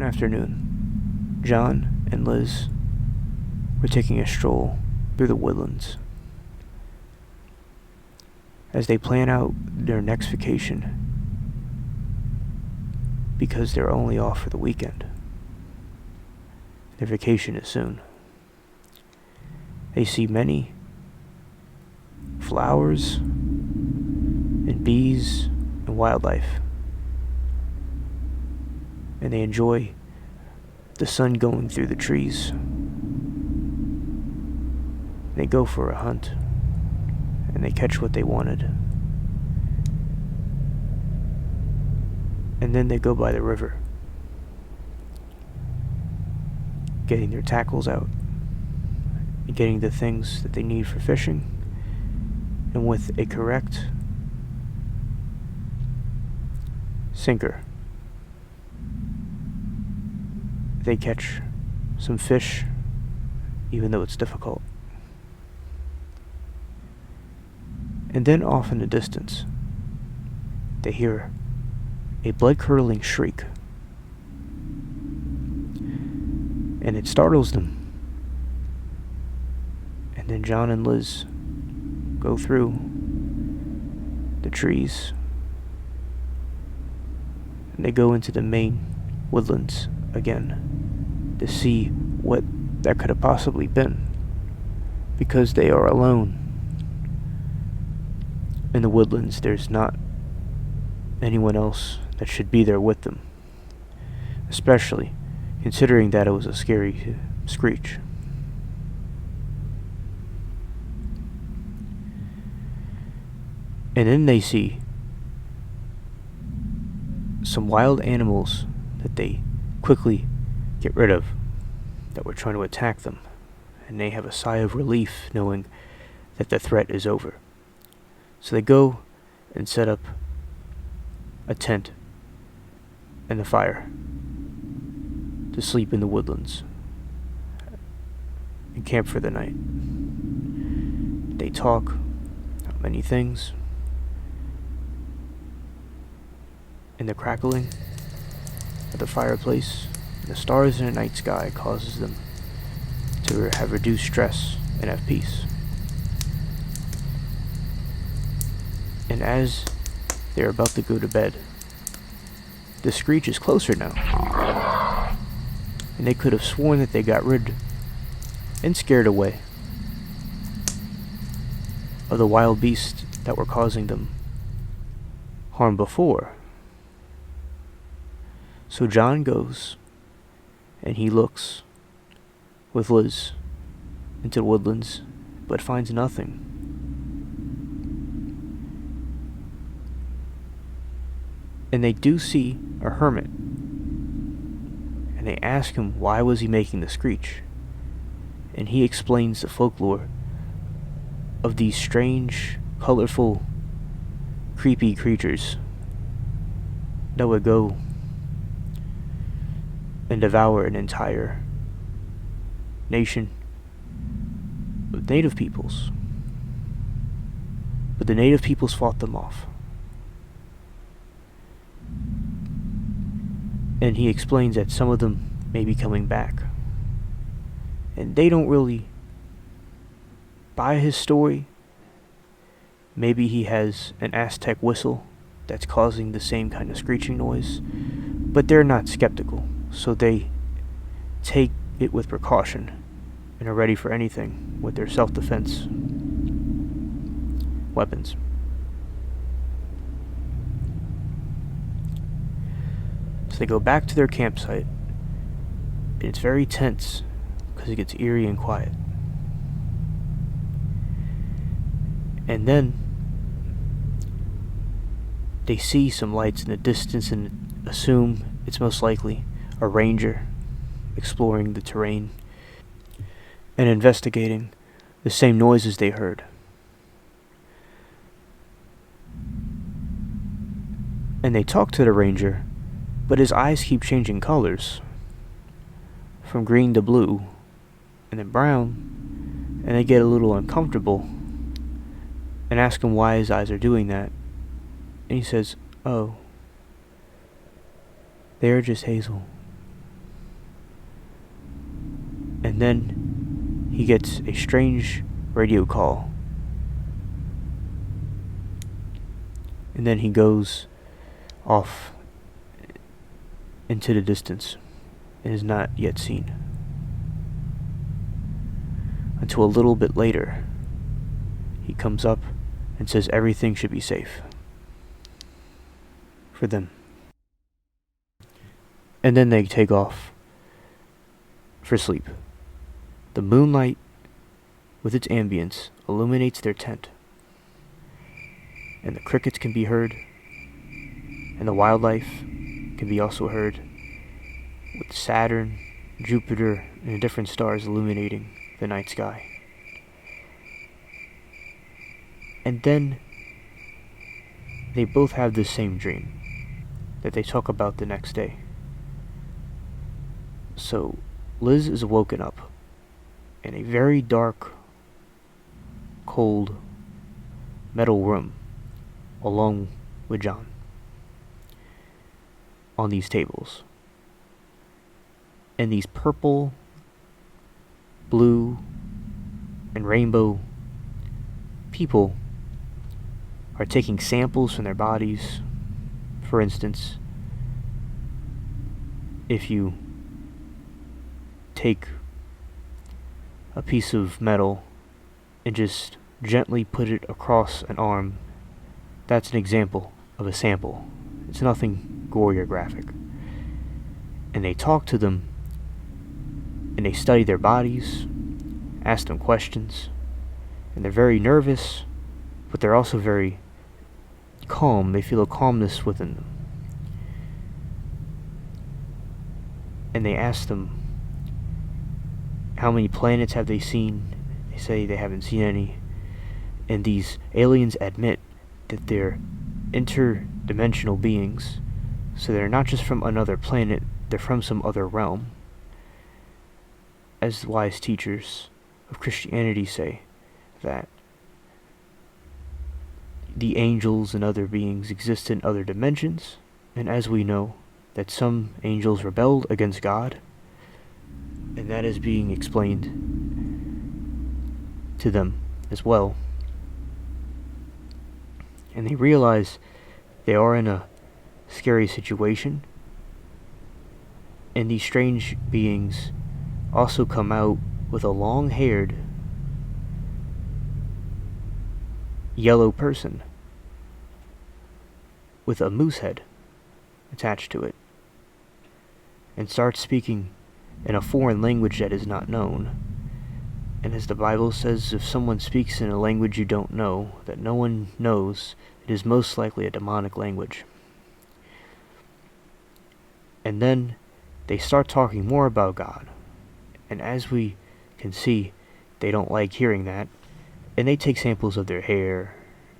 One afternoon, John and Liz were taking a stroll through the woodlands. As they plan out their next vacation, because they're only off for the weekend. Their vacation is soon. They see many flowers and bees and wildlife. And they enjoy the sun going through the trees. They go for a hunt, and they catch what they wanted. And then they go by the river, getting their tackles out, and getting the things that they need for fishing, and with a correct sinker, they catch some fish, even though it's difficult. And then off in the distance, they hear a blood-curdling shriek, and it startles them. And then John and Liz go through the trees, and they go into the main woodlands again to see what that could have possibly been, because they are alone. In the woodlands, there's not anyone else that should be there with them, especially considering that it was a scary screech. And then they see some wild animals that they quickly get rid of that were trying to attack them, and they have a sigh of relief knowing that the threat is over. So they go and set up a tent and a fire to sleep in the woodlands and camp for the night. They talk about many things, and the crackling of the fireplace and the stars in the night sky causes them to have reduced stress and have peace. And as they're about to go to bed, the screech is closer now. And they could have sworn that they got rid and scared away of the wild beasts that were causing them harm before. So John goes and he looks with Liz into the woodlands, but finds nothing. And they do see a hermit, and they ask him why was he making the screech, and he explains the folklore of these strange, colorful, creepy creatures that would go and devour an entire nation of native peoples. But the native peoples fought them off. And he explains that some of them may be coming back. And they don't really buy his story. Maybe he has an Aztec whistle that's causing the same kind of screeching noise. But they're not skeptical, so they take it with precaution and are ready for anything with their self-defense weapons. So they go back to their campsite, and it's very tense because it gets eerie and quiet. And then they see some lights in the distance and assume it's most likely a ranger exploring the terrain and investigating the same noises they heard. And they talk to the ranger, but his eyes keep changing colors from green to blue and then brown, and they get a little uncomfortable and ask him why his eyes are doing that. And he says, "Oh, they're just hazel." And then he gets a strange radio call. And then he goes off into the distance and is not yet seen. Until a little bit later, he comes up and says everything should be safe for them. And then they take off for sleep. The moonlight, with its ambience, illuminates their tent, and the crickets can be heard, and the wildlife can be also heard, with Saturn, Jupiter, and the different stars illuminating the night sky. And then they both have the same dream that they talk about the next day. So Liz is woken up in a very dark, cold, metal room along with John on these tables. And these purple, blue, and rainbow people are taking samples from their bodies. For instance, if you take a piece of metal and just gently put it across an arm, that's an example of a sample. It's nothing gory or graphic. And they talk to them, and they study their bodies, ask them questions, and they're very nervous, but they're also very calm. They feel a calmness within them. And they ask them how many planets have they seen. They say they haven't seen any. And these aliens admit that they're interdimensional beings. So they're not just from another planet, they're from some other realm. As wise teachers of Christianity say, that the angels and other beings exist in other dimensions, and as we know, that some angels rebelled against God, and that is being explained to them as well. And they realize they are in a scary situation, and these strange beings also come out with a long-haired yellow person with a moose head attached to it, and starts speaking in a foreign language that is not known. And as the Bible says, if someone speaks in a language you don't know, that no one knows, it is most likely a demonic language. And then they start talking more about God. And as we can see, they don't like hearing that. And they take samples of their hair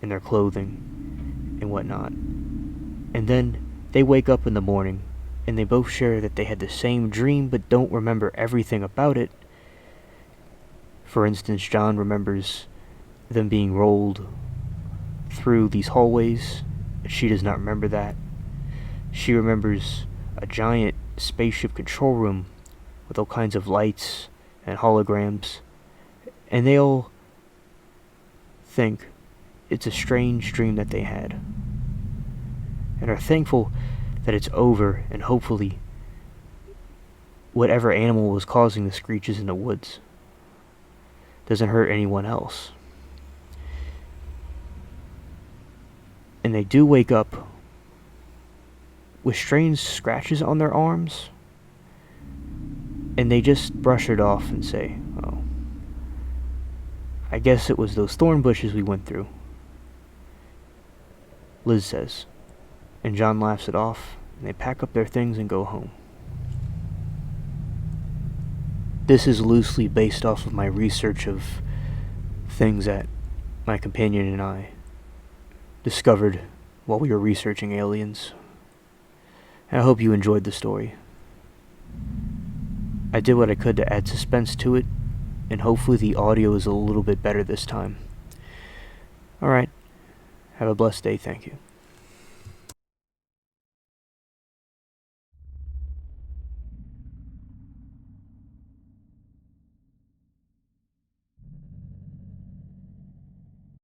and their clothing and whatnot. And then they wake up in the morning and they both share that they had the same dream but don't remember everything about it. For instance, John remembers them being rolled through these hallways. She does not remember that. She remembers a giant spaceship control room with all kinds of lights and holograms. And they all think it's a strange dream that they had, and are thankful that it's over, and hopefully whatever animal was causing the screeches in the woods doesn't hurt anyone else. And they do wake up with strange scratches on their arms, and they just brush it off and say, oh, I guess it was those thorn bushes we went through, Liz says. And John laughs it off, and they pack up their things and go home. This is loosely based off of my research of things that my companion and I discovered while we were researching aliens. And I hope you enjoyed the story. I did what I could to add suspense to it, and hopefully the audio is a little bit better this time. Alright, have a blessed day, thank you.